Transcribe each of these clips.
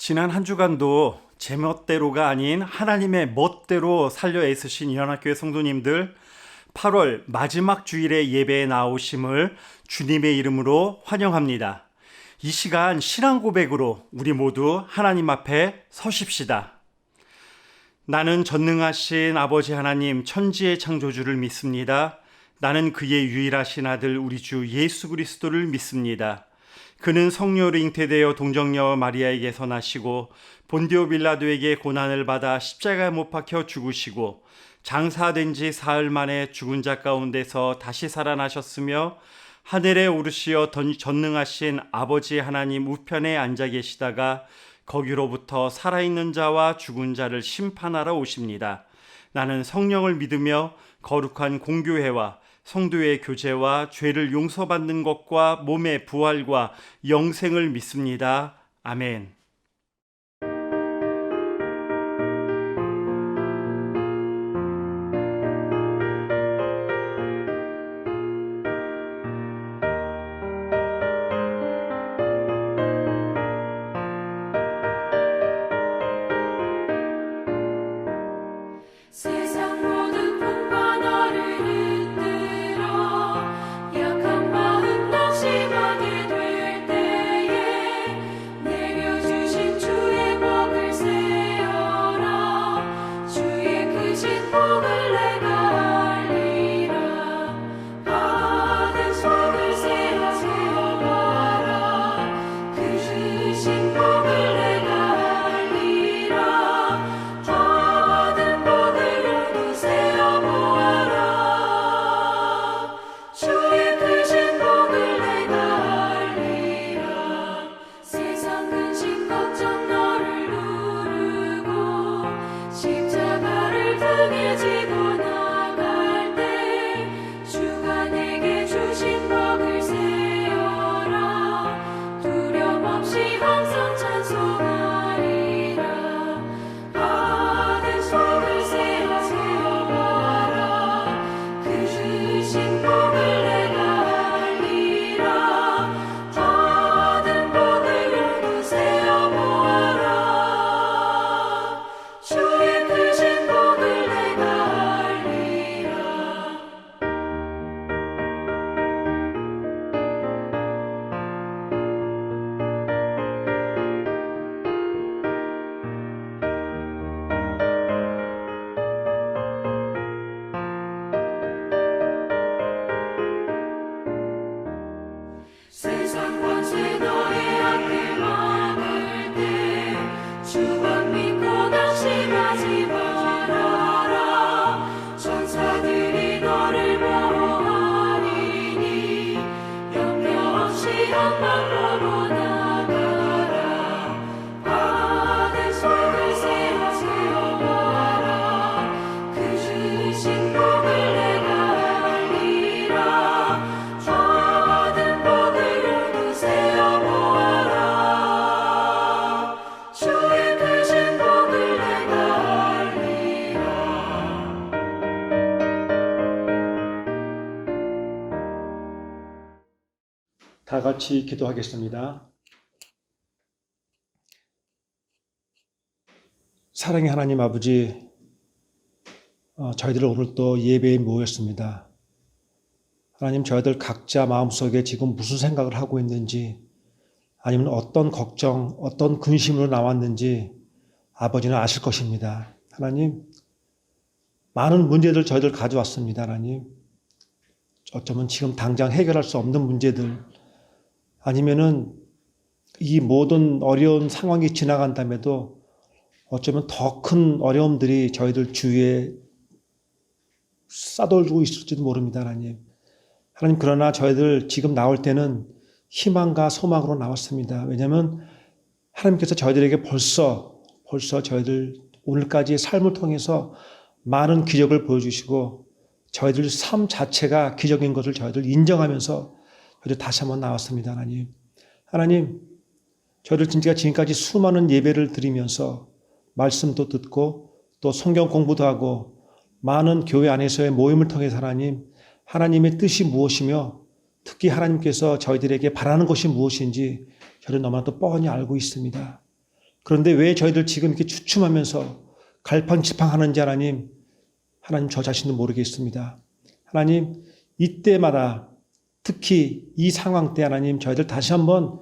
지난 한 주간도 제멋대로가 아닌 하나님의 멋대로 살려 애쓰신 연합교회 성도님들, 8월 마지막 주일의 예배에 나오심을 주님의 이름으로 환영합니다. 이 시간 신앙 고백으로 우리 모두 하나님 앞에 서십시다. 나는 전능하신 아버지 하나님 천지의 창조주를 믿습니다. 나는 그의 유일하신 아들 우리 주 예수 그리스도를 믿습니다. 그는 성령으로 잉태되어 동정녀 마리아에게서 나시고 본디오 빌라도에게 고난을 받아 십자가에 못 박혀 죽으시고 장사된 지 사흘 만에 죽은 자 가운데서 다시 살아나셨으며 하늘에 오르시어 전능하신 아버지 하나님 우편에 앉아 계시다가 거기로부터 살아있는 자와 죽은 자를 심판하러 오십니다. 나는 성령을 믿으며 거룩한 공교회와 성도의 교제와 죄를 용서받는 것과 몸의 부활과 영생을 믿습니다. 아멘. 세상 모든 풍과 나를 흔들어 약한 마음 낙심하게 될 때에 내려주신 주의 복을 세어라. 주의 크신 복을 내가 알리라. 받은 속을 세어봐라. 그 주신 복을 내가 알리라. 받은 복을 주의 크신 복을 내가 알리라. 세상 근심 걱정 너를 누르고 십자가를 등에 지고 나갈 때 주가 내게 주신 복을 세어라. 두려움 없이 항상 찬송하리라. 받은 속을 세어봐라. 그 주신 복을 내가 알리라. 받은 복을 모두 세어보아라. 주의 크신 복을 내가 알리라. 세상 권세 너의 앞을 막을 때 주만 믿고 낙심하지 말아라. 천사들이 너를 보호하리니 염려 없이 한방으로 나가라. 받은 속을 세어봐라. 그 주신 복을 내가 알리라. 받은 복을 모두 세어보아라. 주의 크신 복을 내가 알리라. 다 같이 기도하겠습니다. 사랑의 하나님 아버지, 저희들 오늘 또 예배에 모였습니다. 하나님, 저희들 각자 마음속에 지금 무슨 생각을 하고 있는지, 아니면 어떤 걱정, 어떤 근심으로 나왔는지 아버지는 아실 것입니다. 하나님, 많은 문제들 저희들 가져왔습니다. 하나님, 어쩌면 지금 당장 해결할 수 없는 문제들, 아니면은 이 모든 어려운 상황이 지나간다음에도 어쩌면 더 큰 어려움들이 저희들 주위에 싸돌고 있을지도 모릅니다. 하나님, 그러나 저희들 지금 나올 때는 희망과 소망으로 나왔습니다. 왜냐하면 하나님께서 저희들에게 벌써 저희들 오늘까지의 삶을 통해서 많은 기적을 보여주시고 저희들 삶 자체가 기적인 것을 저희들 인정하면서 저희들 다시 한번 나왔습니다. 하나님, 저희들 진짜 지금까지 수많은 예배를 드리면서 말씀도 듣고 또 성경 공부도 하고 많은 교회 안에서의 모임을 통해서 하나님의 뜻이 무엇이며 특히 하나님께서 저희들에게 바라는 것이 무엇인지 저는 너무나도 뻔히 알고 있습니다. 그런데 왜 저희들 지금 이렇게 주춤하면서 갈팡질팡하는지 하나님 저 자신도 모르겠습니다. 하나님 이때마다 특히 이 상황 때 하나님 저희들 다시 한번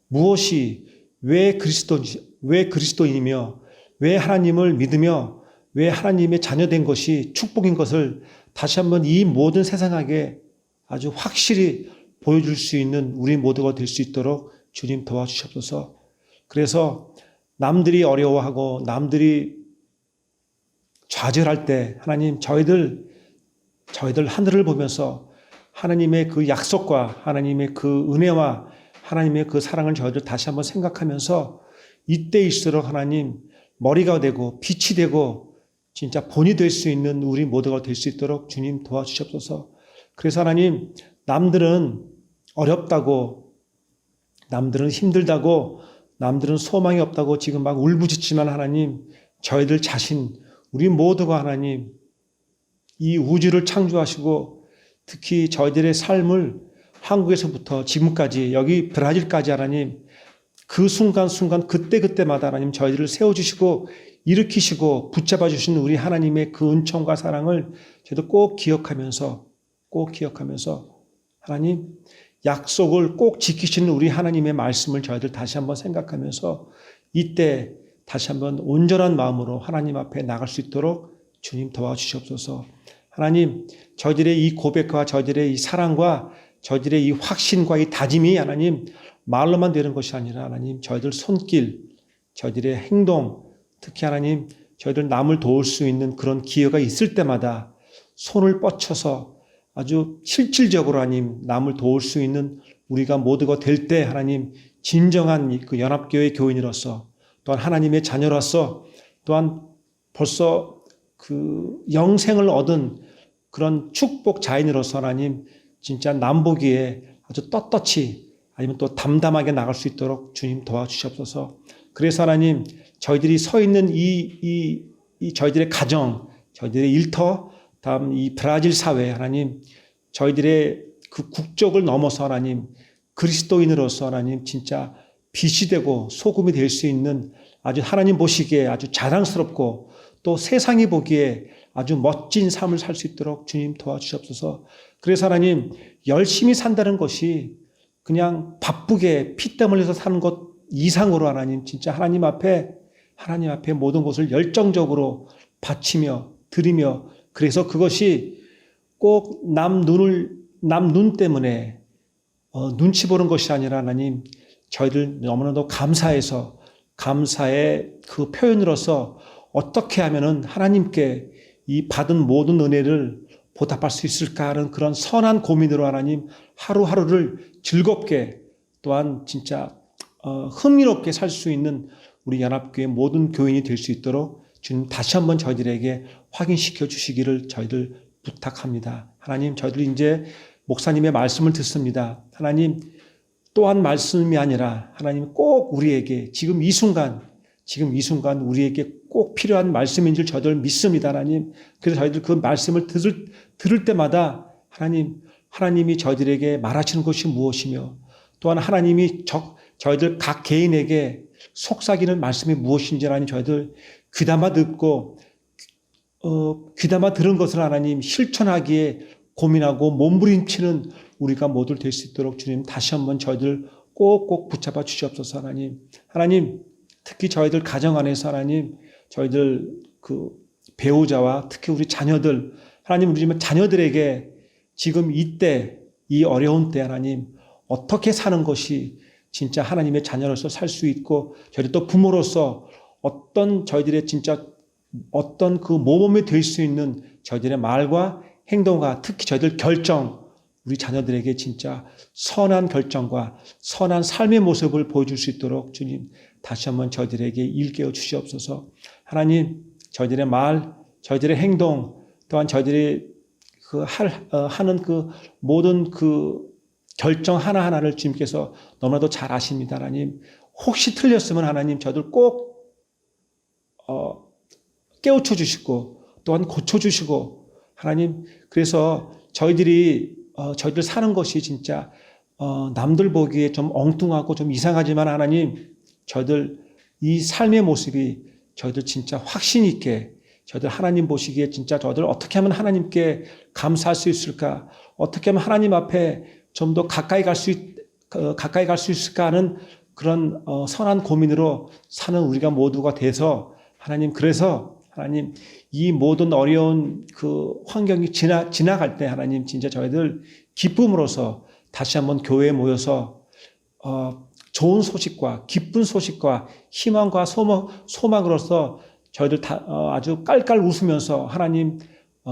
무엇이 왜 그리스도인이며 왜 하나님을 믿으며 왜 하나님의 자녀된 것이 축복인 것을 다시 한번 이 모든 세상에게 아주 확실히 보여줄 수 있는 우리 모두가 될 수 있도록 주님 도와주시옵소서. 그래서 남들이 어려워하고 남들이 좌절할 때 하나님 저희들 하늘을 보면서 하나님의 그 약속과 하나님의 그 은혜와 하나님의 그 사랑을 저희들 다시 한번 생각하면서 이때일수록 하나님 머리가 되고 빛이 되고 진짜 본이 될 수 있는 우리 모두가 될 수 있도록 주님 도와주시옵소서. 그래서 하나님 남들은 어렵다고 남들은 힘들다고 남들은 소망이 없다고 지금 막 울부짖지만 하나님 저희들 자신 우리 모두가 하나님 이 우주를 창조하시고 특히 저희들의 삶을 한국에서부터 지금까지 여기 브라질까지 하나님 그 순간순간 그때그때마다 하나님 저희들을 세워주시고 일으키시고 붙잡아 주신 우리 하나님의 그 은총과 사랑을 저희도 꼭 기억하면서 하나님 약속을 꼭 지키시는 우리 하나님의 말씀을 저희들 다시 한번 생각하면서 이때 다시 한번 온전한 마음으로 하나님 앞에 나갈 수 있도록 주님 도와주시옵소서. 하나님 저희들의 이 고백과 저희들의 이 사랑과 저희들의 이 확신과 이 다짐이 하나님 말로만 되는 것이 아니라 하나님 저희들 손길 저희들의 행동 특히 하나님 저희들 남을 도울 수 있는 그런 기회가 있을 때마다 손을 뻗쳐서 아주 실질적으로 하나님 남을 도울 수 있는 우리가 모두가 될 때 하나님 진정한 그 연합교회 교인으로서 또한 하나님의 자녀로서 또한 벌써 그 영생을 얻은 그런 축복 자인으로서 하나님 진짜 남 보기에 아주 떳떳이 아니면 또 담담하게 나갈 수 있도록 주님 도와주시옵소서. 그래서 하나님 저희들이 서 있는 이 저희들의 가정, 저희들의 일터, 다음 이 브라질 사회 하나님 저희들의 그 국적을 넘어서 하나님 그리스도인으로서 하나님 진짜 빛이 되고 소금이 될 수 있는 아주 하나님 보시기에 아주 자랑스럽고 또 세상이 보기에 아주 멋진 삶을 살 수 있도록 주님 도와주시옵소서. 그래서 하나님 열심히 산다는 것이 그냥 바쁘게 피땀 흘려서 사는 것 이상으로 하나님 진짜 하나님 앞에 모든 것을 열정적으로 바치며 드리며 그래서 그것이 꼭 남 눈 때문에 눈치 보는 것이 아니라 하나님 저희들 너무나도 감사해서 감사의 그 표현으로서 어떻게 하면은 하나님께 이 받은 모든 은혜를 보답할 수 있을까 하는 그런 선한 고민으로 하나님 하루하루를 즐겁게 또한 진짜 흥미롭게 살 수 있는 우리 연합교회 모든 교인이 될 수 있도록 주님 다시 한번 저희들에게 확인시켜 주시기를 저희들 부탁합니다. 하나님 저희들 이제 목사님의 말씀을 듣습니다. 하나님 또한 말씀이 아니라 하나님 꼭 우리에게 지금 이 순간 우리에게 꼭 필요한 말씀인 줄 저희들 믿습니다. 하나님 그래서 저희들 그 말씀을 들을 때마다 하나님이 저희들에게 말하시는 것이 무엇이며 또한 하나님이 저희들 각 개인에게 속삭이는 말씀이 무엇인지 하나님 저희들 귀담아 듣고 귀담아 들은 것을 하나님 실천하기에 고민하고 몸부림치는 우리가 모두 될 수 있도록 주님 다시 한번 저희들 꼭꼭 붙잡아 주시옵소서. 하나님 특히 저희들 가정 안에서 하나님 저희들 그 배우자와 특히 우리 자녀들 하나님 우리 자녀들에게 지금 이때 이 어려운 때 하나님 어떻게 사는 것이 진짜 하나님의 자녀로서 살 수 있고 저희들 또 부모로서 저희들의 진짜 어떤 그 모범이 될 수 있는 저희들의 말과 행동과 특히 저희들 결정 우리 자녀들에게 진짜 선한 결정과 선한 삶의 모습을 보여줄 수 있도록 주님 다시 한번 저희들에게 일깨워 주시옵소서. 하나님 저희들의 말, 저희들의 행동 또한 저희들이 하는 그 모든 그 결정 하나하나를 주님께서 너무나도 잘 아십니다. 하나님 혹시 틀렸으면 하나님 저희들 꼭 깨우쳐 주시고 또한 고쳐 주시고 하나님 그래서 저희들 사는 것이 진짜 남들 보기에 좀 엉뚱하고 좀 이상하지만 하나님 저희들 이 삶의 모습이 저희들 진짜 확신 있게 저희들 하나님 보시기에 진짜 저희들 어떻게 하면 하나님께 감사할 수 있을까? 어떻게 하면 하나님 앞에 좀 더 가까이 갈 수 있을까 하는 그런 선한 고민으로 사는 우리가 모두가 돼서 그래서 하나님 이 모든 어려운 그 환경이 지나갈 때 하나님 진짜 저희들 기쁨으로서 다시 한번 교회에 모여서 좋은 소식과 기쁜 소식과 희망과 소망으로서 저희들 아주 깔깔 웃으면서 하나님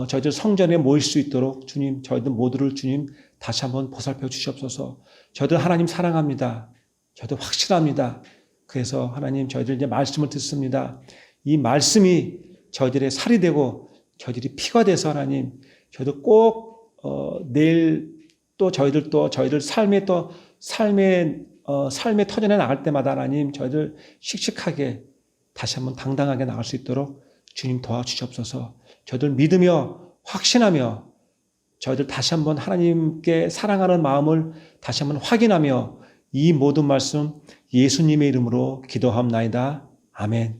저희들 성전에 모일 수 있도록 주님 저희들 모두를 주님 다시 한번 보살펴 주시옵소서. 저희들 하나님 사랑합니다. 저희들 확실합니다. 그래서 하나님 저희들 이제 말씀을 듣습니다. 이 말씀이 저희들의 살이 되고 저희들이 피가 돼서 하나님 저희들 꼭 내일 또 저희들 삶의 터전에 나갈 때마다 하나님 저희들 씩씩하게 다시 한번 당당하게 나갈 수 있도록 주님 도와주시옵소서. 저희들 믿으며 확신하며 저희들 다시 한번 하나님께 사랑하는 마음을 다시 한번 확인하며 이 모든 말씀 예수님의 이름으로 기도합나이다. 아멘.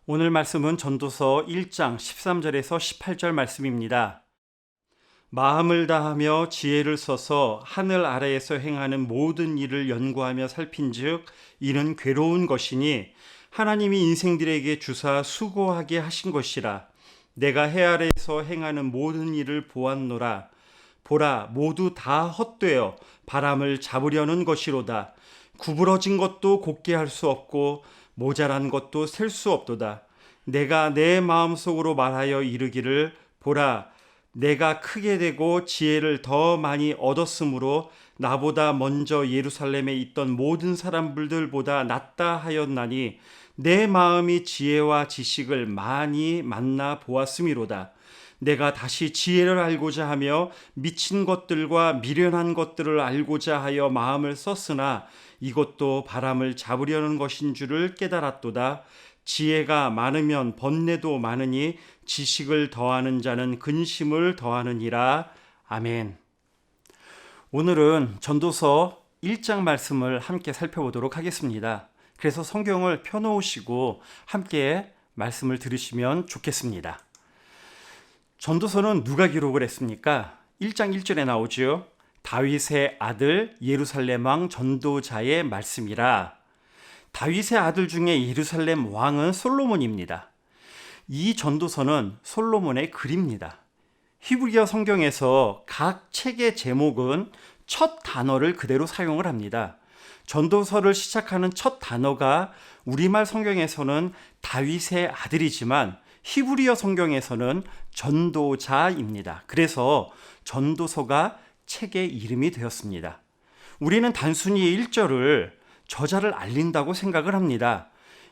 오늘 말씀은 전도서 1장 13절에서 18절 말씀입니다. 마음을 다하며 지혜를 써서 하늘 아래에서 행하는 모든 일을 연구하며 살핀즉 이는 괴로운 것이니 하나님이 인생들에게 주사 수고하게 하신 것이라. 내가 해 아래에서 행하는 모든 일을 보았노라. 보라, 모두 다 헛되어 바람을 잡으려는 것이로다. 구부러진 것도 곧게 할 수 없고 모자란 것도 셀 수 없도다. 내가 내 마음속으로 말하여 이르기를 보라, 내가 크게 되고 지혜를 더 많이 얻었으므로 나보다 먼저 예루살렘에 있던 모든 사람들보다 낫다 하였나니 내 마음이 지혜와 지식을 많이 만나 보았음이로다. 내가 다시 지혜를 알고자 하며 미친 것들과 미련한 것들을 알고자 하여 마음을 썼으나 이것도 바람을 잡으려는 것인 줄을 깨달았도다. 지혜가 많으면 번뇌도 많으니 지식을 더하는 자는 근심을 더하느니라. 아멘. 오늘은 전도서 1장 말씀을 함께 살펴보도록 하겠습니다. 그래서 성경을 펴놓으시고 함께 말씀을 들으시면 좋겠습니다. 전도서는 누가 기록을 했습니까? 1장 1절에 나오죠. 다윗의 아들 예루살렘 왕 전도자의 말씀이라. 다윗의 아들 중에 예루살렘 왕은 솔로몬입니다. 이 전도서는 솔로몬의 글입니다. 히브리어 성경에서 각 책의 제목은 첫 단어를 그대로 사용을 합니다. 전도서를 시작하는 첫 단어가 우리말 성경에서는 다윗의 아들이지만 히브리어 성경에서는 전도자입니다. 그래서 전도서가 책의 이름이 되었습니다. 우리는 단순히 1절을 저자를 알린다고 생각을 합니다.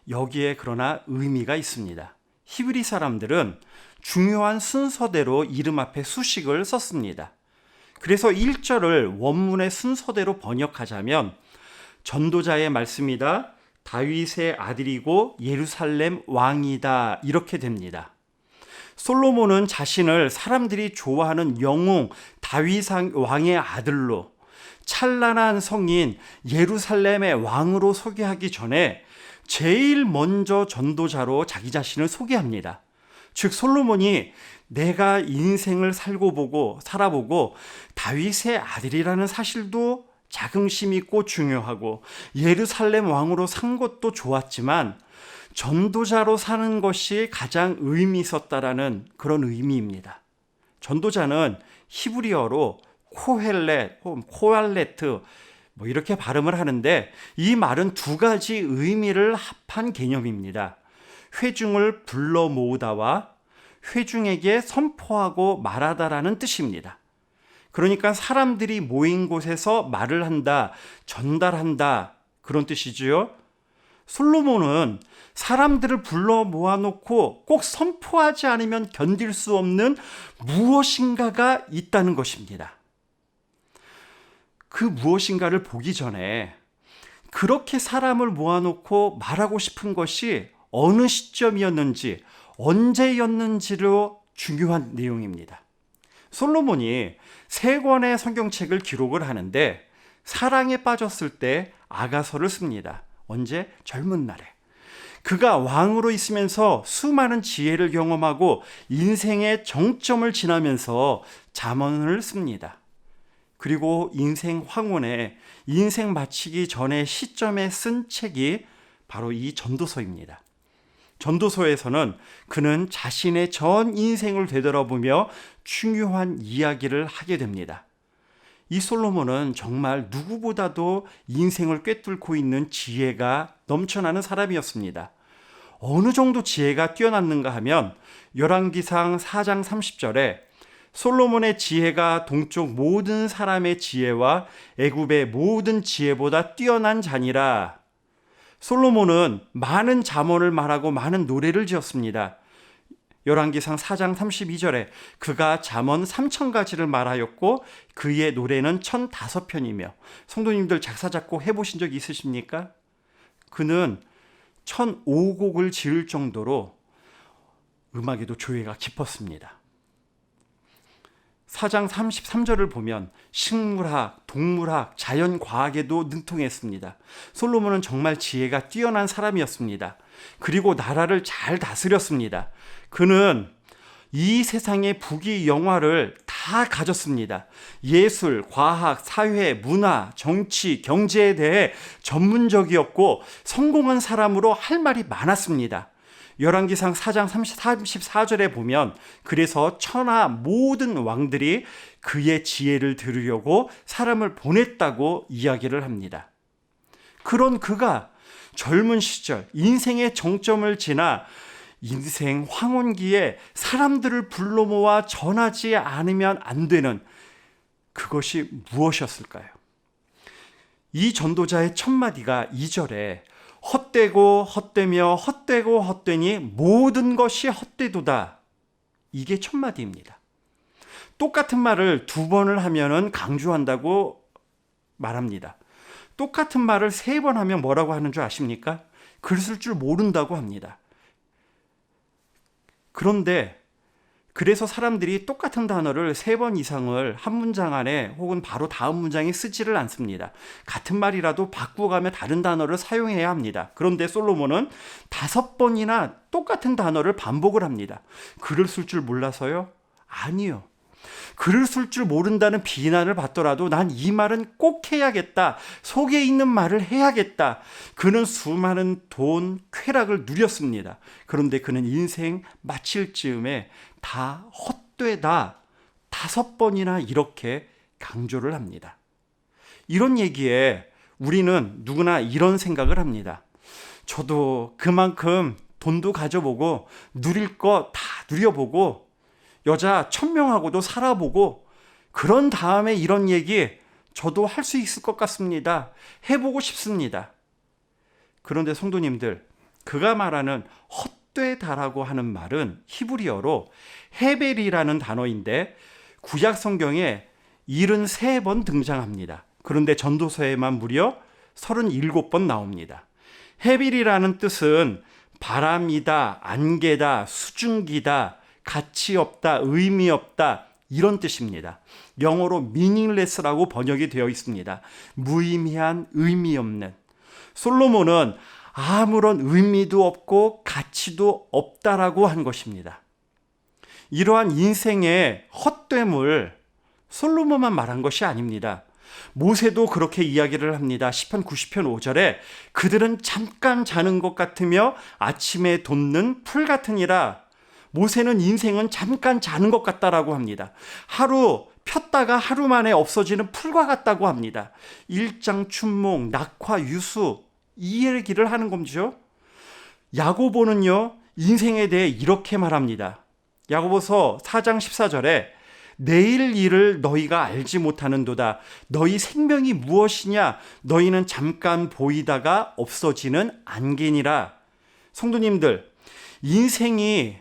여기에 그러나 의미가 있습니다. 히브리 사람들은 중요한 순서대로 이름 앞에 수식을 썼습니다. 그래서 1절을 원문의 순서대로 번역하자면 전도자의 말씀이다, 다윗의 아들이고 예루살렘 왕이다, 이렇게 됩니다. 솔로몬은 자신을 사람들이 좋아하는 영웅 다윗 왕의 아들로 찬란한 성인 예루살렘의 왕으로 소개하기 전에 제일 먼저 전도자로 자기 자신을 소개합니다. 즉 솔로몬이 내가 인생을 살아보고 다윗의 아들이라는 사실도 자긍심 있고 중요하고 예루살렘 왕으로 산 것도 좋았지만 전도자로 사는 것이 가장 의미 있었다라는 그런 의미입니다. 전도자는 히브리어로 코헬레트 이렇게 발음을 하는데 이 말은 두 가지 의미를 합한 개념입니다. 회중을 불러 모으다와 회중에게 선포하고 말하다라는 뜻입니다. 그러니까 사람들이 모인 곳에서 말을 한다, 전달한다, 그런 뜻이지요. 솔로몬은 사람들을 불러 모아놓고 꼭 선포하지 않으면 견딜 수 없는 무엇인가가 있다는 것입니다. 그 무엇인가를 보기 전에 그렇게 사람을 모아놓고 말하고 싶은 것이 어느 시점이었는지, 언제였는지로 중요한 내용입니다. 솔로몬이 3권의 성경책을 기록을 하는데 사랑에 빠졌을 때 아가서를 씁니다. 언제? 젊은 날에. 그가 왕으로 있으면서 수많은 지혜를 경험하고 인생의 정점을 지나면서 잠언을 씁니다. 그리고 인생 황혼에 인생 마치기 전에 시점에 쓴 책이 바로 이 전도서입니다. 전도서에서는 그는 자신의 전 인생을 되돌아보며 중요한 이야기를 하게 됩니다. 이 솔로몬은 정말 누구보다도 인생을 꿰뚫고 있는 지혜가 넘쳐나는 사람이었습니다. 어느 정도 지혜가 뛰어났는가 하면 열왕기상 4장 30절에 솔로몬의 지혜가 동쪽 모든 사람의 지혜와 애굽의 모든 지혜보다 뛰어난 자니라. 솔로몬은 많은 잠언을 말하고 많은 노래를 지었습니다. 열왕기상 4장 32절에 그가 잠언 3,000가지를 말하였고 그의 노래는 1,005편이며, 성도님들 작사 작곡 해보신 적 있으십니까? 그는 1,005곡을 지을 정도로 음악에도 조예가 깊었습니다. 4장 33절을 보면 식물학, 동물학, 자연과학에도 능통했습니다. 솔로몬은 정말 지혜가 뛰어난 사람이었습니다. 그리고 나라를 잘 다스렸습니다. 그는 이 세상의 부귀영화를 다 가졌습니다. 예술, 과학, 사회, 문화, 정치, 경제에 대해 전문적이었고 성공한 사람으로 할 말이 많았습니다. 열왕기상 4장 34절에 보면 그래서 천하 모든 왕들이 그의 지혜를 들으려고 사람을 보냈다고 이야기를 합니다. 그런 그가 젊은 시절 인생의 정점을 지나 인생 황혼기에 사람들을 불러 모아 전하지 않으면 안 되는 그것이 무엇이었을까요? 이 전도자의 첫 마디가 2절에 헛되고 헛되며 헛되고 헛되니 모든 것이 헛되도다. 이게 첫 마디입니다. 똑같은 말을 2번을 하면은 강조한다고 말합니다. 똑같은 말을 3번 하면 뭐라고 하는 줄 아십니까? 글 쓸 줄 모른다고 합니다. 그런데 그래서 사람들이 똑같은 단어를 3번 이상을 한 문장 안에 혹은 바로 다음 문장에 쓰지를 않습니다. 같은 말이라도 바꾸어가며 다른 단어를 사용해야 합니다. 그런데 솔로몬은 5번이나 똑같은 단어를 반복을 합니다. 글을 쓸 줄 몰라서요? 아니요. 글을 쓸 줄 모른다는 비난을 받더라도 난 이 말은 꼭 해야겠다. 속에 있는 말을 해야겠다. 그는 수많은 돈, 쾌락을 누렸습니다. 그런데 그는 인생 마칠 즈음에 다 헛되다 5번이나 이렇게 강조를 합니다. 이런 얘기에 우리는 누구나 이런 생각을 합니다. 저도 그만큼 돈도 가져보고 누릴 거 다 누려보고 여자 1,000명하고도 살아보고 그런 다음에 이런 얘기 저도 할 수 있을 것 같습니다. 해보고 싶습니다. 그런데 성도님들, 그가 말하는 헛되다라고 하는 말은 히브리어로 헤벨이라는 단어인데 구약 성경에 73번 등장합니다. 그런데 전도서에만 무려 37번 나옵니다. 헤벨이라는 뜻은 바람이다, 안개다, 수증기다, 가치 없다, 의미 없다, 이런 뜻입니다. 영어로 meaningless라고 번역이 되어 있습니다. 무의미한, 의미 없는. 솔로몬은 아무런 의미도 없고 가치도 없다라고 한 것입니다. 이러한 인생의 헛됨을 솔로몬만 말한 것이 아닙니다. 모세도 그렇게 이야기를 합니다. 시편 90편 5절에 그들은 잠깐 자는 것 같으며 아침에 돋는 풀 같으니라. 모세는 인생은 잠깐 자는 것 같다라고 합니다. 하루 폈다가 하루 만에 없어지는 풀과 같다고 합니다. 일장춘몽, 낙화, 유수, 이 얘기를 하는 거죠. 야고보는요, 인생에 대해 이렇게 말합니다. 야고보서 4장 14절에 내일 일을 너희가 알지 못하는도다. 너희 생명이 무엇이냐? 너희는 잠깐 보이다가 없어지는 안개니라. 성도님들, 인생이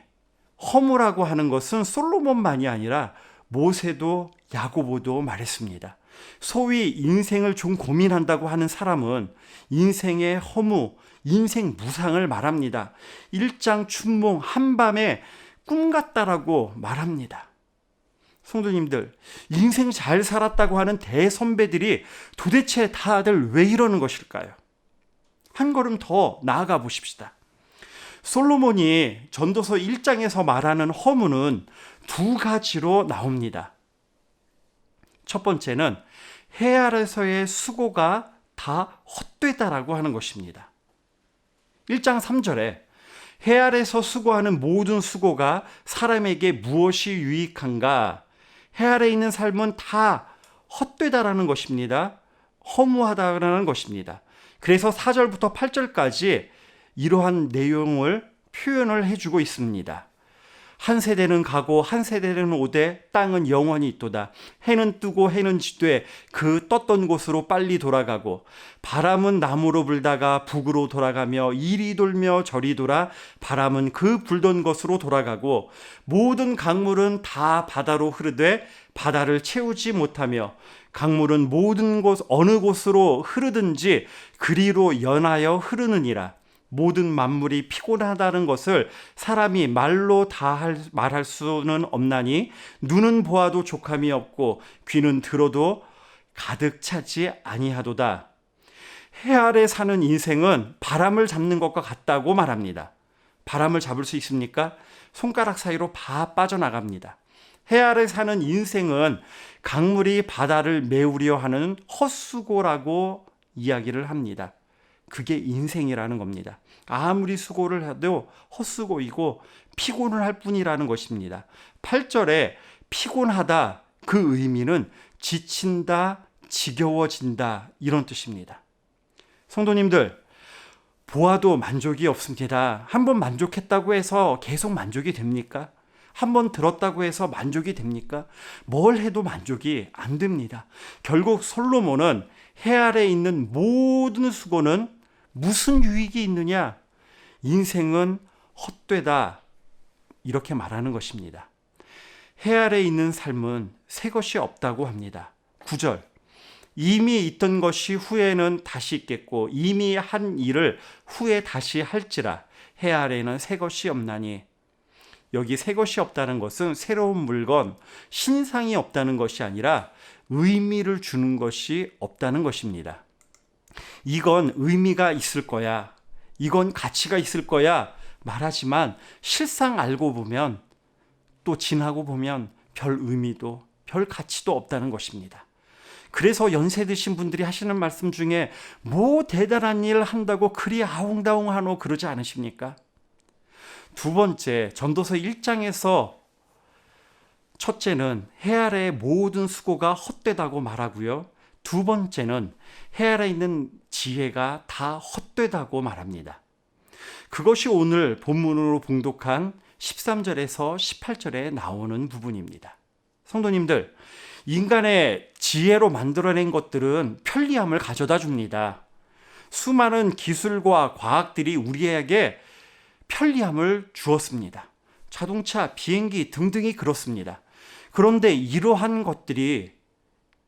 허무라고 하는 것은 솔로몬만이 아니라 모세도 야고보도 말했습니다. 소위 인생을 좀 고민한다고 하는 사람은 인생의 허무, 인생 무상을 말합니다. 일장춘몽, 한밤에 꿈 같다라고 말합니다. 성도님들, 인생 잘 살았다고 하는 대선배들이 도대체 다들 왜 이러는 것일까요? 한 걸음 더 나아가 보십시다. 솔로몬이 전도서 1장에서 말하는 허물은 두 가지로 나옵니다. 첫 번째는 해 아래서의 수고가 다 헛되다라고 하는 것입니다. 1장 3절에 해 아래서 수고하는 모든 수고가 사람에게 무엇이 유익한가? 해 아래에 있는 삶은 다 헛되다라는 것입니다. 허무하다라는 것입니다. 그래서 4절부터 8절까지 이러한 내용을 표현을 해주고 있습니다. 한 세대는 가고 한 세대는 오되 땅은 영원히 있도다. 해는 뜨고 해는 지되 그 떴던 곳으로 빨리 돌아가고 바람은 남으로 불다가 북으로 돌아가며 이리 돌며 저리 돌아 바람은 그 불던 곳으로 돌아가고 모든 강물은 다 바다로 흐르되 바다를 채우지 못하며 강물은 모든 곳 어느 곳으로 흐르든지 그리로 연하여 흐르느니라. 모든 만물이 피곤하다는 것을 사람이 말로 다 말할 수는 없나니 눈은 보아도 족함이 없고 귀는 들어도 가득 차지 아니하도다. 해 아래 사는 인생은 바람을 잡는 것과 같다고 말합니다. 바람을 잡을 수 있습니까? 손가락 사이로 다 빠져나갑니다. 해 아래 사는 인생은 강물이 바다를 메우려 하는 헛수고라고 이야기를 합니다. 그게 인생이라는 겁니다. 아무리 수고를 해도 헛수고이고 피곤을 할 뿐이라는 것입니다. 8절에 피곤하다, 그 의미는 지친다, 지겨워진다 이런 뜻입니다. 성도님들, 보아도 만족이 없습니다. 한번 만족했다고 해서 계속 만족이 됩니까? 한번 들었다고 해서 만족이 됩니까? 뭘 해도 만족이 안 됩니다. 결국 솔로몬은 해 아래에 있는 모든 수고는 무슨 유익이 있느냐? 인생은 헛되다. 이렇게 말하는 것입니다. 해 아래에 있는 삶은 새 것이 없다고 합니다. 9절. 이미 있던 것이 후에는 다시 있겠고 이미 한 일을 후에 다시 할지라 해 아래에는 새 것이 없나니. 여기 새 것이 없다는 것은 새로운 물건, 신상이 없다는 것이 아니라 의미를 주는 것이 없다는 것입니다. 이건 의미가 있을 거야. 이건 가치가 있을 거야. 말하지만 실상 알고 보면 또 지나고 보면 별 의미도 별 가치도 없다는 것입니다. 그래서 연세 드신 분들이 하시는 말씀 중에 뭐 대단한 일 한다고 그리 아웅다웅하노 그러지 않으십니까? 두 번째, 전도서 1장에서 첫째는 해 아래의 모든 수고가 헛되다고 말하고요. 두 번째는 해 아래에 있는 지혜가 다 헛되다고 말합니다. 그것이 오늘 본문으로 봉독한 13절에서 18절에 나오는 부분입니다. 성도님들, 인간의 지혜로 만들어낸 것들은 편리함을 가져다 줍니다. 수많은 기술과 과학들이 우리에게 편리함을 주었습니다. 자동차, 비행기 등등이 그렇습니다. 그런데 이러한 것들이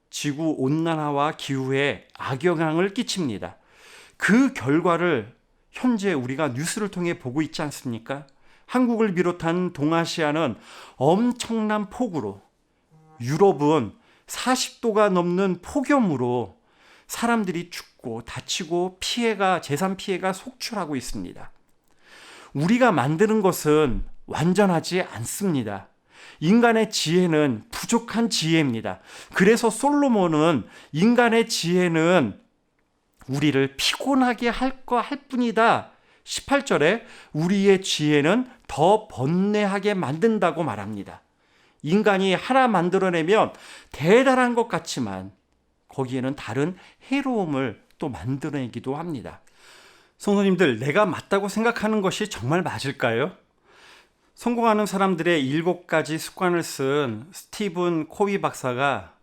지구 온난화와 기후에 악영향을 끼칩니다. 그 결과를 현재 우리가 뉴스를 통해 보고 있지 않습니까? 한국을 비롯한 동아시아는 엄청난 폭우로, 유럽은 40도가 넘는 폭염으로 사람들이 죽고 다치고 재산 피해가 속출하고 있습니다. 우리가 만드는 것은 완전하지 않습니다. 인간의 지혜는 부족한 지혜입니다. 그래서 솔로몬은 인간의 지혜는 우리를 피곤하게 할 뿐이다. 18절에 우리의 지혜는 더 번뇌하게 만든다고 말합니다. 인간이 하나 만들어내면 대단한 것 같지만 거기에는 다른 해로움을 또 만들어내기도 합니다. 성도님들, 내가 맞다고 생각하는 것이 정말 맞을까요? 성공하는 사람들의 7가지 습관을 쓴 스티븐 코비 박사가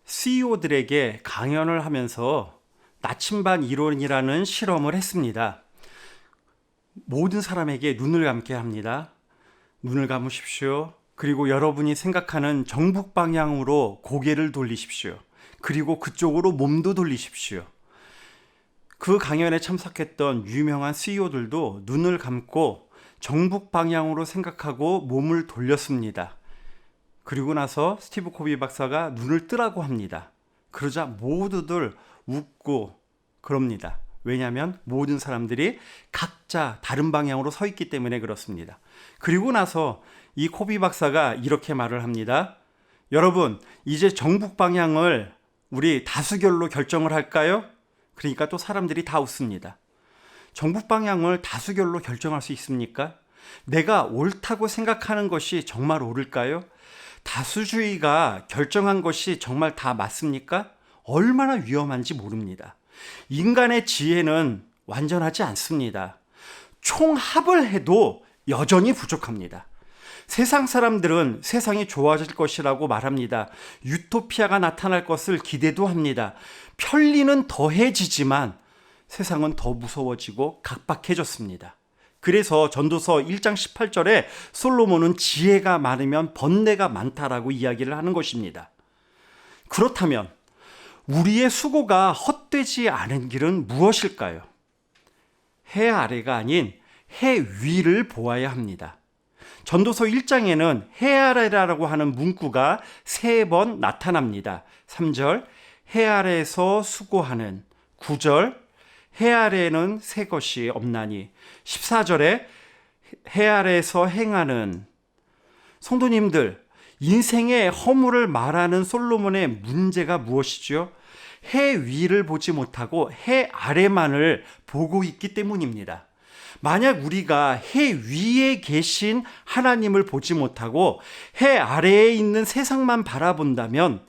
CEO들에게 강연을 하면서 나침반 이론이라는 실험을 했습니다. 모든 사람에게 눈을 감게 합니다. 눈을 감으십시오. 그리고 여러분이 생각하는 정북 방향으로 고개를 돌리십시오. 그리고 그쪽으로 몸도 돌리십시오. 그 강연에 참석했던 유명한 CEO들도 눈을 감고 정북 방향으로 생각하고 몸을 돌렸습니다. 그리고 나서 스티브 코비 박사가 눈을 뜨라고 합니다. 그러자 모두들 웃고 그럽니다. 왜냐하면 모든 사람들이 각자 다른 방향으로 서 있기 때문에 그렇습니다. 그리고 나서 이 코비 박사가 이렇게 말을 합니다. 여러분, 이제 정북 방향을 우리 다수결로 결정을 할까요? 그러니까 또 사람들이 다 웃습니다. 정북 방향을 다수결로 결정할 수 있습니까? 내가 옳다고 생각하는 것이 정말 옳을까요? 다수주의가 결정한 것이 정말 다 맞습니까? 얼마나 위험한지 모릅니다. 인간의 지혜는 완전하지 않습니다. 총합을 해도 여전히 부족합니다. 세상 사람들은 세상이 좋아질 것이라고 말합니다. 유토피아가 나타날 것을 기대도 합니다. 편리는 더해지지만 세상은 더 무서워지고 각박해졌습니다. 그래서 전도서 1장 18절에 솔로몬은 지혜가 많으면 번뇌가 많다라고 이야기를 하는 것입니다. 그렇다면 우리의 수고가 헛되지 않은 길은 무엇일까요? 해 아래가 아닌 해 위를 보아야 합니다. 전도서 1장에는 해 아래라고 하는 문구가 3번 나타납니다. 3절, 해 아래에서 수고하는. 9절, 해 아래에는 새 것이 없나니. 14절에 해 아래에서 행하는. 성도님들, 인생의 허물을 말하는 솔로몬의 문제가 무엇이죠? 해 위를 보지 못하고 해 아래만을 보고 있기 때문입니다. 만약 우리가 해 위에 계신 하나님을 보지 못하고 해 아래에 있는 세상만 바라본다면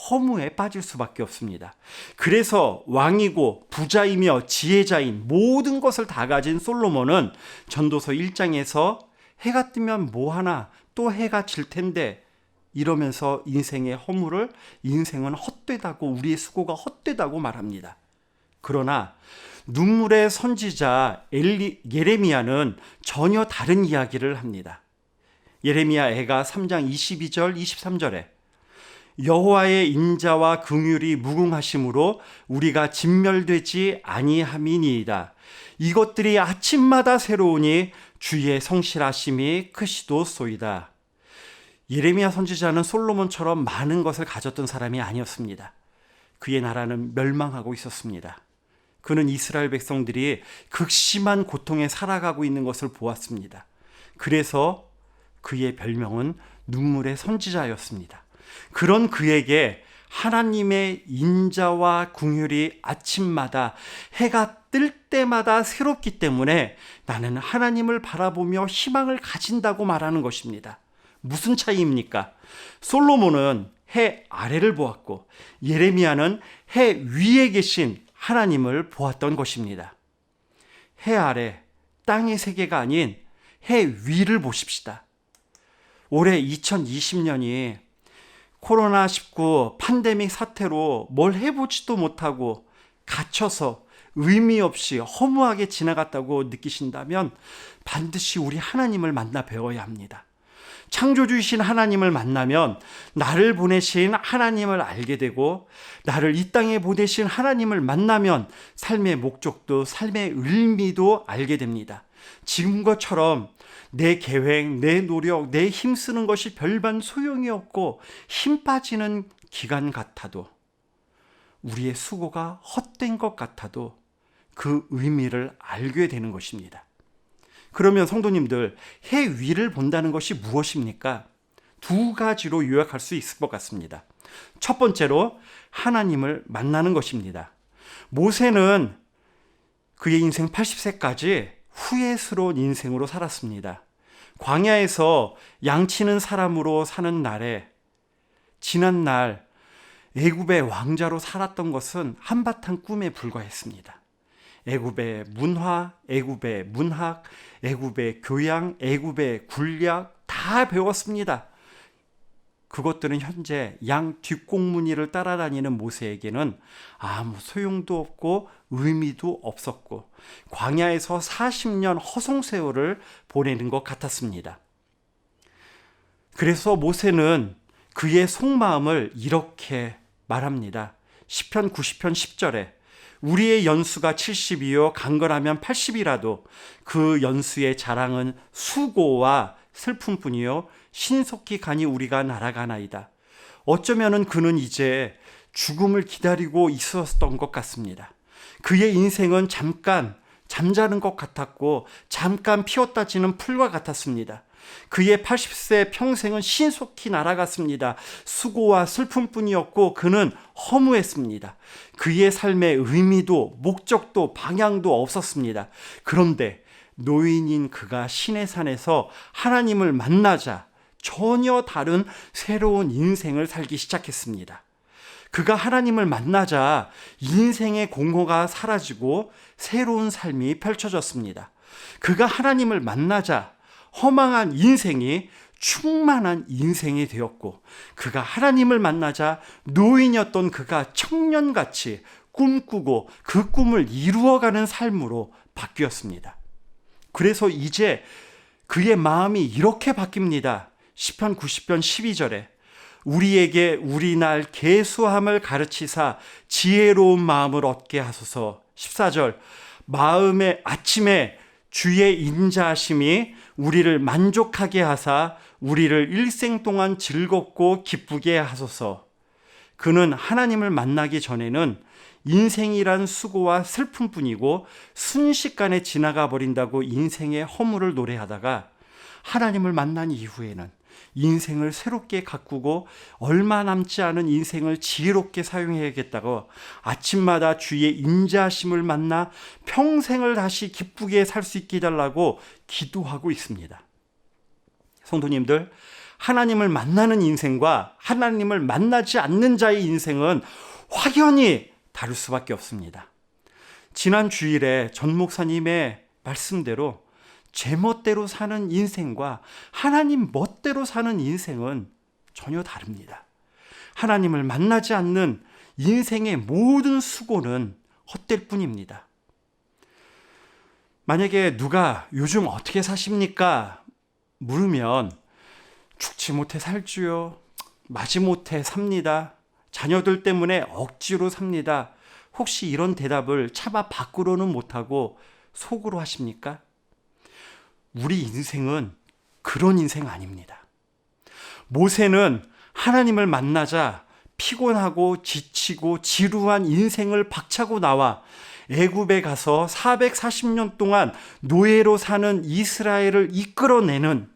허무에 빠질 수밖에 없습니다. 그래서 왕이고 부자이며 지혜자인 모든 것을 다 가진 솔로몬은 전도서 1장에서 해가 뜨면 뭐하나 또 해가 질 텐데 이러면서 인생의 허물을 인생은 헛되다고 우리의 수고가 헛되다고 말합니다. 그러나 눈물의 선지자 예레미야는 전혀 다른 이야기를 합니다. 예레미야 애가 3장 22절 23절에 여호와의 인자와 긍휼이 무궁하심으로 우리가 진멸되지 아니함이니이다. 이것들이 아침마다 새로우니 주의 성실하심이 크시도소이다. 예레미야 선지자는 솔로몬처럼 많은 것을 가졌던 사람이 아니었습니다. 그의 나라는 멸망하고 있었습니다. 그는 이스라엘 백성들이 극심한 고통에 살아가고 있는 것을 보았습니다. 그래서 그의 별명은 눈물의 선지자였습니다. 그런 그에게 하나님의 인자와 긍휼이 아침마다 해가 뜰 때마다 새롭기 때문에 나는 하나님을 바라보며 희망을 가진다고 말하는 것입니다. 무슨 차이입니까? 솔로몬은 해 아래를 보았고 예레미야는 해 위에 계신 하나님을 보았던 것입니다. 해 아래 땅의 세계가 아닌 해 위를 보십시다. 올해 2020년이 코로나19 팬데믹 사태로 뭘 해보지도 못하고 갇혀서 의미 없이 허무하게 지나갔다고 느끼신다면 반드시 우리 하나님을 만나 배워야 합니다. 창조주이신 하나님을 만나면 나를 보내신 하나님을 알게 되고 나를 이 땅에 보내신 하나님을 만나면 삶의 목적도 삶의 의미도 알게 됩니다. 지금것처럼 내 계획, 내 노력, 내 힘쓰는 것이 별반 소용이 없고 힘 빠지는 기간 같아도 우리의 수고가 헛된 것 같아도 그 의미를 알게 되는 것입니다. 그러면 성도님들, 해 위를 본다는 것이 무엇입니까? 2가지로 요약할 수 있을 것 같습니다. 첫 번째로 하나님을 만나는 것입니다. 모세는 그의 인생 80세까지 후회스러운 인생으로 살았습니다. 광야에서 양치는 사람으로 사는 날에 지난 날 애굽의 왕자로 살았던 것은 한바탕 꿈에 불과했습니다. 애굽의 문화, 애굽의 문학, 애굽의 교양, 애굽의 군략 다 배웠습니다. 그것들은 현재 양 뒷공무니를 따라다니는 모세에게는 아무 소용도 없고 의미도 없었고 광야에서 40년 허송세월을 보내는 것 같았습니다. 그래서 모세는 그의 속마음을 이렇게 말합니다. 시편 90편 10절에 우리의 연수가 70이요 강건하면 80이라도 그 연수의 자랑은 수고와 슬픔뿐이요 신속히 가니 우리가 날아가나이다. 어쩌면은 그는 이제 죽음을 기다리고 있었던 것 같습니다. 그의 인생은 잠깐 잠자는 것 같았고 잠깐 피었다 지는 풀과 같았습니다. 그의 80세 평생은 신속히 날아갔습니다. 수고와 슬픔뿐이었고 그는 허무했습니다. 그의 삶의 의미도 목적도 방향도 없었습니다. 그런데 노인인 그가 신의 산에서 하나님을 만나자 전혀 다른 새로운 인생을 살기 시작했습니다. 그가 하나님을 만나자 인생의 공허가 사라지고 새로운 삶이 펼쳐졌습니다. 그가 하나님을 만나자 허망한 인생이 충만한 인생이 되었고 그가 하나님을 만나자 노인이었던 그가 청년같이 꿈꾸고 그 꿈을 이루어가는 삶으로 바뀌었습니다. 그래서 이제 그의 마음이 이렇게 바뀝니다. 시편 90편 12절에 우리에게 우리날 계수함을 가르치사 지혜로운 마음을 얻게 하소서. 14절 마음의 아침에 주의 인자하심이 우리를 만족하게 하사 우리를 일생 동안 즐겁고 기쁘게 하소서. 그는 하나님을 만나기 전에는 인생이란 수고와 슬픔뿐이고 순식간에 지나가 버린다고 인생의 허물을 노래하다가 하나님을 만난 이후에는 인생을 새롭게 가꾸고 얼마 남지 않은 인생을 지혜롭게 사용해야겠다고 아침마다 주의 인자하심을 만나 평생을 다시 기쁘게 살 수 있게 해달라고 기도하고 있습니다. 성도님들, 하나님을 만나는 인생과 하나님을 만나지 않는 자의 인생은 확연히 다를 수밖에 없습니다. 지난 주일에 전 목사님의 말씀대로 제멋대로 사는 인생과 하나님 멋대로 사는 인생은 전혀 다릅니다. 하나님을 만나지 않는 인생의 모든 수고는 헛될 뿐입니다. 만약에 누가 요즘 어떻게 사십니까? 물으면 죽지 못해 살지요. 마지못해 삽니다. 자녀들 때문에 억지로 삽니다. 혹시 이런 대답을 차마 밖으로는 못하고 속으로 하십니까? 우리 인생은 그런 인생 아닙니다. 모세는 하나님을 만나자 피곤하고 지치고 지루한 인생을 박차고 나와 애굽에 가서 440년 동안 노예로 사는 이스라엘을 이끌어내는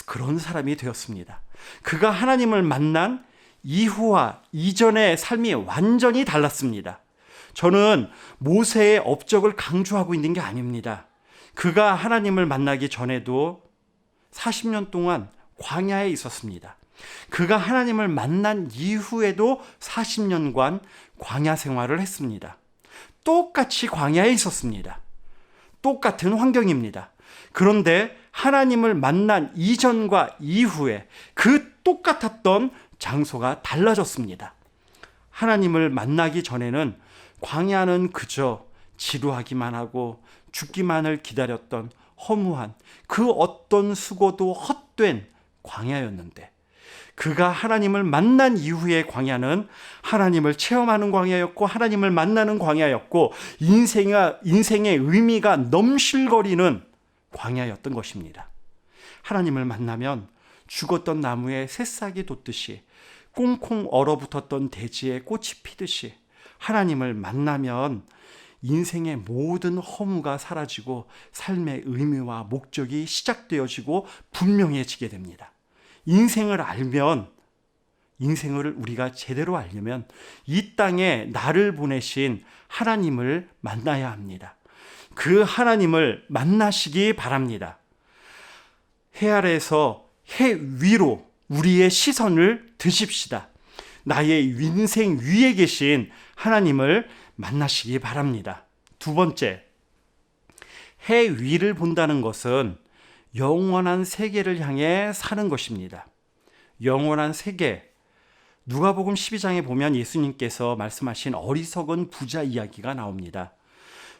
그런 사람이 되었습니다. 그가 하나님을 만난 이후와 이전의 삶이 완전히 달랐습니다. 저는 모세의 업적을 강조하고 있는 게 아닙니다. 그가 하나님을 만나기 전에도 40년 동안 광야에 있었습니다. 그가 하나님을 만난 이후에도 40년간 광야 생활을 했습니다. 똑같이 광야에 있었습니다. 똑같은 환경입니다. 그런데 하나님을 만난 이전과 이후에 그 똑같았던 장소가 달라졌습니다. 하나님을 만나기 전에는 광야는 그저 지루하기만 하고 죽기만을 기다렸던 허무한 그 어떤 수고도 헛된 광야였는데 그가 하나님을 만난 이후의 광야는 하나님을 체험하는 광야였고 하나님을 만나는 광야였고 인생의 의미가 넘실거리는 광야였던 것입니다. 하나님을 만나면 죽었던 나무에 새싹이 돋듯이 꽁꽁 얼어붙었던 대지에 꽃이 피듯이 하나님을 만나면 인생의 모든 허무가 사라지고 삶의 의미와 목적이 시작되어지고 분명해지게 됩니다. 인생을 우리가 제대로 알려면 이 땅에 나를 보내신 하나님을 만나야 합니다. 그 하나님을 만나시기 바랍니다. 해 아래에서 해 위로 우리의 시선을 드십시다. 나의 인생 위에 계신 하나님을 만나시기 바랍니다. 두 번째, 해 위를 본다는 것은 영원한 세계를 향해 사는 것입니다. 영원한 세계, 누가복음 12장에 보면 예수님께서 말씀하신 어리석은 부자 이야기가 나옵니다.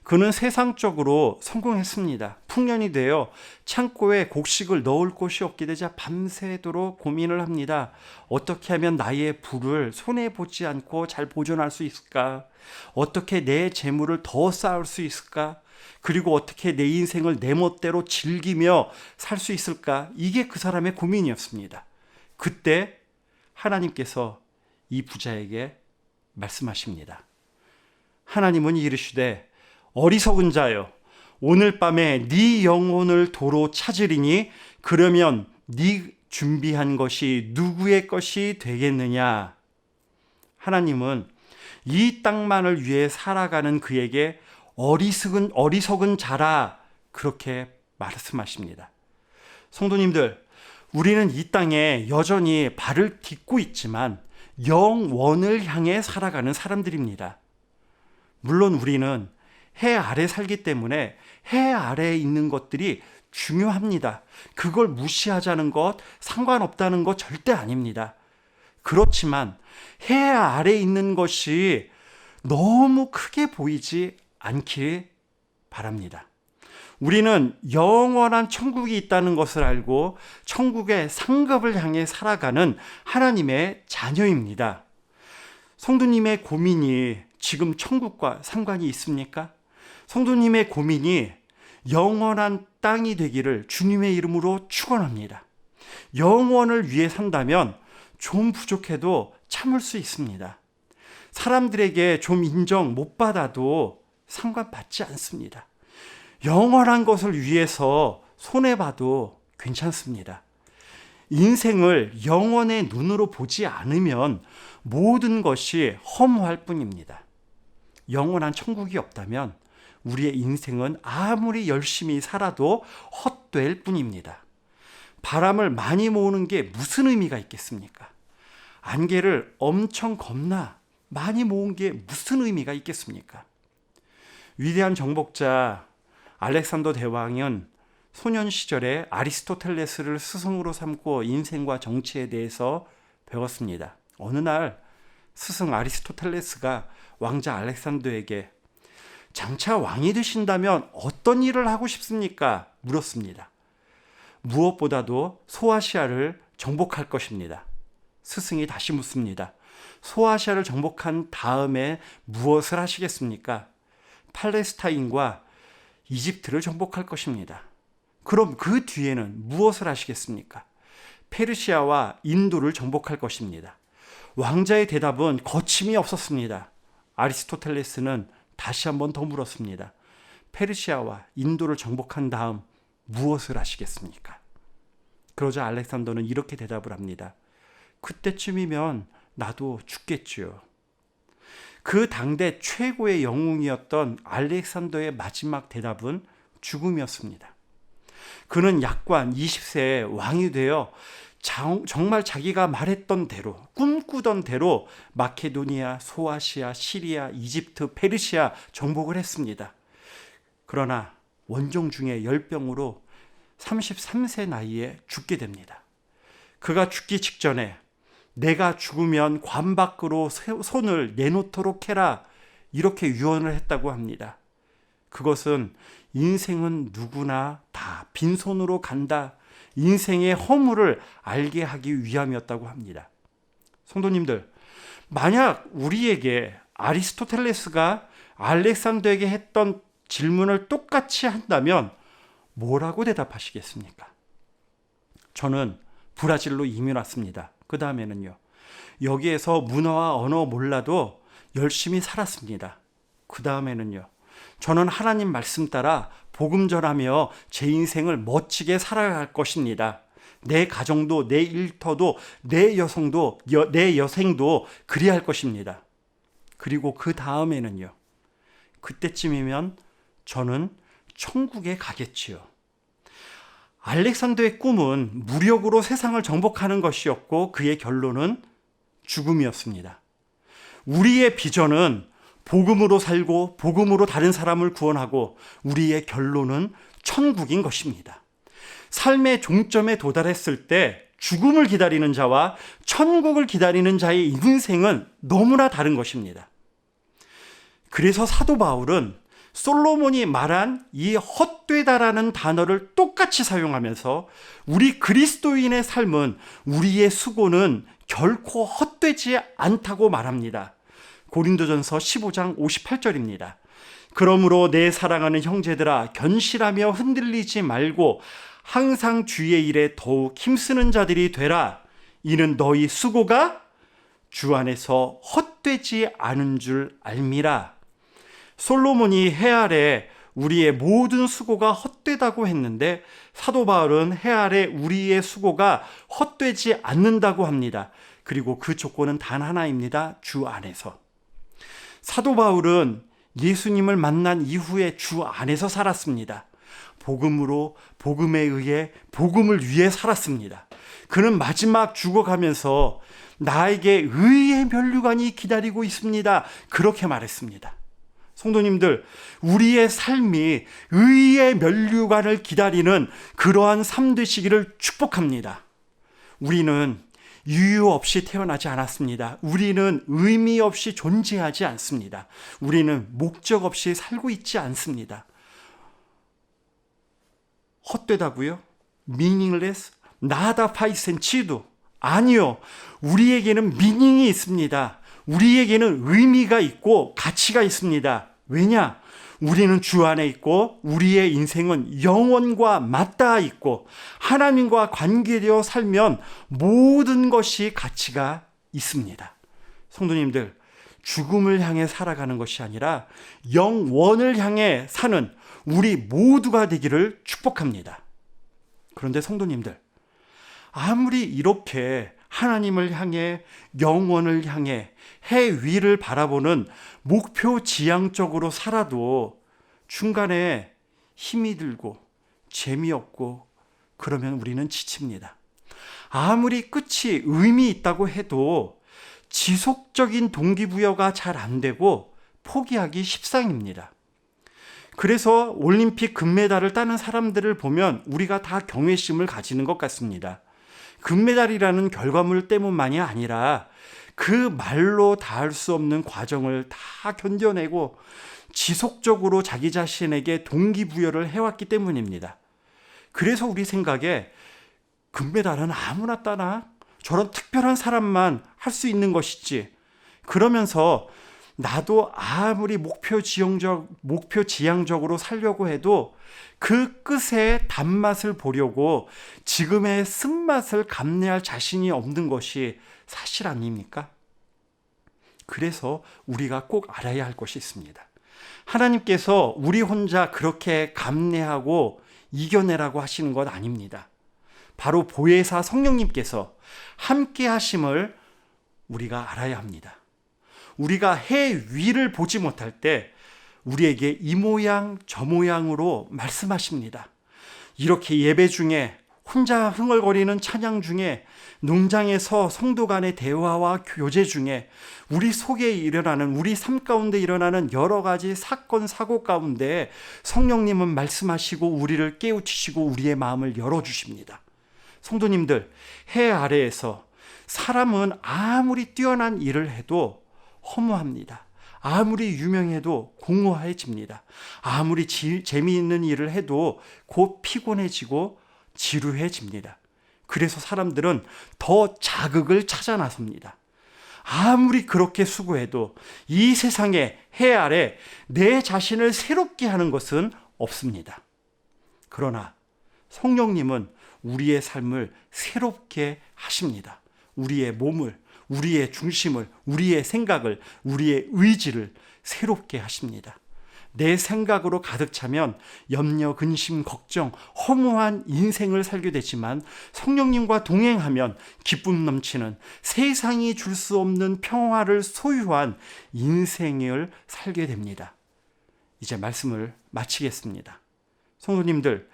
그는 세상적으로 성공했습니다. 풍년이 되어 창고에 곡식을 넣을 곳이 없게 되자 밤새도록 고민을 합니다. 어떻게 하면 나의 부를 손해보지 않고 잘 보존할 수 있을까? 어떻게 내 재물을 더 쌓을 수 있을까? 그리고 어떻게 내 인생을 내 멋대로 즐기며 살 수 있을까? 이게 그 사람의 고민이었습니다. 그때 하나님께서 이 부자에게 말씀하십니다. 하나님은 이르시되 어리석은 자여, 오늘 밤에 네 영혼을 도로 찾으리니 그러면 네 준비한 것이 누구의 것이 되겠느냐? 하나님은 이 땅만을 위해 살아가는 그에게 어리석은 자라 그렇게 말씀하십니다. 성도님들, 우리는 이 땅에 여전히 발을 딛고 있지만 영원을 향해 살아가는 사람들입니다. 물론 우리는 해 아래 살기 때문에 해 아래에 있는 것들이 중요합니다. 그걸 무시하자는 것, 상관없다는 것 절대 아닙니다. 그렇지만 해 아래에 있는 것이 너무 크게 보이지 않길 바랍니다. 우리는 영원한 천국이 있다는 것을 알고 천국의 상급을 향해 살아가는 하나님의 자녀입니다. 성도님의 고민이 지금 천국과 상관이 있습니까? 성도님의 고민이 영원한 땅이 되기를 주님의 이름으로 축원합니다. 영원을 위해 산다면 좀 부족해도 참을 수 있습니다. 사람들에게 좀 인정 못 받아도 상관받지 않습니다. 영원한 것을 위해서 손해봐도 괜찮습니다. 인생을 영원의 눈으로 보지 않으면 모든 것이 허무할 뿐입니다. 영원한 천국이 없다면 우리의 인생은 아무리 열심히 살아도 헛될 뿐입니다. 바람을 많이 모으는 게 무슨 의미가 있겠습니까? 안개를 엄청 겁나 많이 모은 게 무슨 의미가 있겠습니까? 위대한 정복자 알렉산더 대왕은 소년 시절에 아리스토텔레스를 스승으로 삼고 인생과 정치에 대해서 배웠습니다. 어느 날 스승 아리스토텔레스가 왕자 알렉산더에게 장차 왕이 되신다면 어떤 일을 하고 싶습니까? 물었습니다. 무엇보다도 소아시아를 정복할 것입니다. 스승이 다시 묻습니다. 소아시아를 정복한 다음에 무엇을 하시겠습니까? 팔레스타인과 이집트를 정복할 것입니다. 그럼 그 뒤에는 무엇을 하시겠습니까? 페르시아와 인도를 정복할 것입니다. 왕자의 대답은 거침이 없었습니다. 아리스토텔레스는 다시 한 번 더 물었습니다. 페르시아와 인도를 정복한 다음 무엇을 하시겠습니까? 그러자 알렉산더는 이렇게 대답을 합니다. 그때쯤이면 나도 죽겠지요. 그 당대 최고의 영웅이었던 알렉산더의 마지막 대답은 죽음이었습니다. 그는 약관 20세에 왕이 되어 정말 자기가 말했던 대로, 꿈꾸던 대로 마케도니아, 소아시아, 시리아, 이집트, 페르시아 정복을 했습니다. 그러나 원정 중에 열병으로 33세 나이에 죽게 됩니다. 그가 죽기 직전에 내가 죽으면 관 밖으로 손을 내놓도록 해라, 이렇게 유언을 했다고 합니다. 그것은 인생은 누구나 다 빈손으로 간다, 인생의 허물을 알게 하기 위함이었다고 합니다. 성도님들, 만약 우리에게 아리스토텔레스가 알렉산더에게 했던 질문을 똑같이 한다면 뭐라고 대답하시겠습니까? 저는 브라질로 이민 왔습니다. 그 다음에는요, 여기에서 문화와 언어 몰라도 열심히 살았습니다. 그 다음에는요, 저는 하나님 말씀 따라 복음 전하며 제 인생을 멋지게 살아갈 것입니다. 내 가정도, 내 일터도, 내 여성도, 내 여생도 그리할 것입니다. 그리고 그 다음에는요, 그때쯤이면 저는 천국에 가겠지요. 알렉산더의 꿈은 무력으로 세상을 정복하는 것이었고 그의 결론은 죽음이었습니다. 우리의 비전은 복음으로 살고 복음으로 다른 사람을 구원하고 우리의 결론은 천국인 것입니다. 삶의 종점에 도달했을 때 죽음을 기다리는 자와 천국을 기다리는 자의 인생은 너무나 다른 것입니다. 그래서 사도 바울은 솔로몬이 말한 이 헛되다라는 단어를 똑같이 사용하면서 우리 그리스도인의 삶은, 우리의 수고는 결코 헛되지 않다고 말합니다. 고린도전서 15장 58절입니다. 그러므로 내 사랑하는 형제들아, 견실하며 흔들리지 말고 항상 주의 일에 더욱 힘쓰는 자들이 되라. 이는 너희 수고가 주 안에서 헛되지 않은 줄 알미라. 솔로몬이 해 아래 우리의 모든 수고가 헛되다고 했는데, 사도 바울은 해 아래 우리의 수고가 헛되지 않는다고 합니다. 그리고 그 조건은 단 하나입니다. 주 안에서. 사도 바울은 예수님을 만난 이후에 주 안에서 살았습니다. 복음으로, 복음에 의해, 복음을 위해 살았습니다. 그는 마지막 죽어가면서 나에게 의의 면류관이 기다리고 있습니다. 그렇게 말했습니다. 성도님들, 우리의 삶이 의의 면류관을 기다리는 그러한 삶 되시기를 축복합니다. 우리는 이유 없이 태어나지 않았습니다. 우리는 의미 없이 존재하지 않습니다. 우리는 목적 없이 살고 있지 않습니다. 헛되다고요? meaningless? nada faz sentido? 아니요. 우리에게는 미닝이 있습니다. 우리에게는 의미가 있고 가치가 있습니다. 왜냐? 우리는 주 안에 있고 우리의 인생은 영원과 맞닿아 있고 하나님과 관계되어 살면 모든 것이 가치가 있습니다. 성도님들, 죽음을 향해 살아가는 것이 아니라 영원을 향해 사는 우리 모두가 되기를 축복합니다. 그런데 성도님들, 아무리 이렇게 하나님을 향해, 영원을 향해, 해 위를 바라보는 목표 지향적으로 살아도 중간에 힘이 들고 재미없고 그러면 우리는 지칩니다. 아무리 끝이 의미 있다고 해도 지속적인 동기부여가 잘 안 되고 포기하기 십상입니다. 그래서 올림픽 금메달을 따는 사람들을 보면 우리가 다 경외심을 가지는 것 같습니다. 금메달이라는 결과물 때문만이 아니라 그 말로 닿을 수 없는 과정을 다 견뎌내고 지속적으로 자기 자신에게 동기부여를 해왔기 때문입니다. 그래서 우리 생각에 금메달은 아무나 따나? 저런 특별한 사람만 할 수 있는 것이지. 그러면서 나도 아무리 목표 지향적으로 살려고 해도 그 끝의 단맛을 보려고 지금의 쓴맛을 감내할 자신이 없는 것이 사실 아닙니까? 그래서 우리가 꼭 알아야 할 것이 있습니다. 하나님께서 우리 혼자 그렇게 감내하고 이겨내라고 하시는 것 아닙니다. 바로 보혜사 성령님께서 함께 하심을 우리가 알아야 합니다. 우리가 해 위를 보지 못할 때 우리에게 이 모양 저 모양으로 말씀하십니다. 이렇게 예배 중에 혼자 흥얼거리는 찬양 중에 농장에서 성도 간의 대화와 교제 중에 우리 속에 일어나는, 우리 삶 가운데 일어나는 여러 가지 사건 사고 가운데 성령님은 말씀하시고 우리를 깨우치시고 우리의 마음을 열어주십니다. 성도님들, 해 아래에서 사람은 아무리 뛰어난 일을 해도 허무합니다. 아무리 유명해도 공허해집니다. 아무리 재미있는 일을 해도 곧 피곤해지고 지루해집니다. 그래서 사람들은 더 자극을 찾아 나섭니다. 아무리 그렇게 수고해도 이 세상의 해 아래 내 자신을 새롭게 하는 것은 없습니다. 그러나 성령님은 우리의 삶을 새롭게 하십니다. 우리의 몸을, 우리의 중심을, 우리의 생각을, 우리의 의지를 새롭게 하십니다. 내 생각으로 가득 차면 염려, 근심, 걱정, 허무한 인생을 살게 되지만 성령님과 동행하면 기쁨 넘치는, 세상이 줄 수 없는 평화를 소유한 인생을 살게 됩니다. 이제 말씀을 마치겠습니다. 성도님들,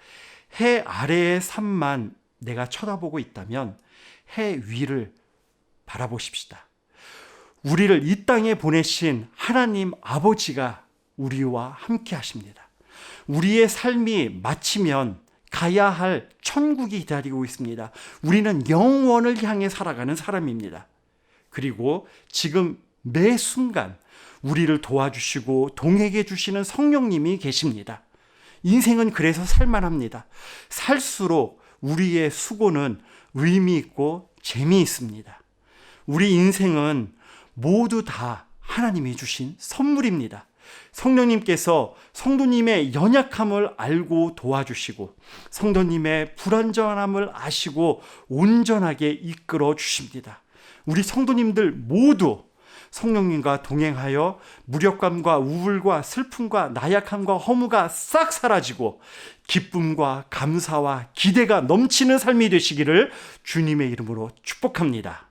해 아래의 삶만 내가 쳐다보고 있다면 해 위를 바라보십시다. 우리를 이 땅에 보내신 하나님 아버지가 우리와 함께 하십니다. 우리의 삶이 마치면 가야 할 천국이 기다리고 있습니다. 우리는 영원을 향해 살아가는 사람입니다. 그리고 지금 매 순간 우리를 도와주시고 동행해 주시는 성령님이 계십니다. 인생은 그래서 살만합니다. 살수록 우리의 수고는 의미 있고 재미있습니다. 우리 인생은 모두 다 하나님이 주신 선물입니다. 성령님께서 성도님의 연약함을 알고 도와주시고 성도님의 불완전함을 아시고 온전하게 이끌어 주십니다. 우리 성도님들 모두 성령님과 동행하여 무력감과 우울과 슬픔과 나약함과 허무가 싹 사라지고 기쁨과 감사와 기대가 넘치는 삶이 되시기를 주님의 이름으로 축복합니다.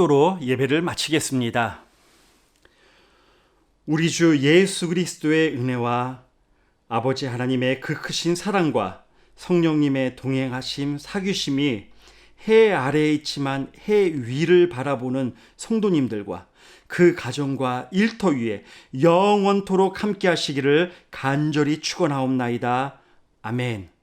축도로 예배를 마치겠습니다. 우리 주 예수 그리스도의 은혜와 아버지 하나님의 그 크신 사랑과 성령님의 동행하심, 사귀심이 해 아래에 있지만 해 위를 바라보는 성도님들과 그 가정과 일터 위에 영원토록 함께 하시기를 간절히 축원하옵나이다. 아멘.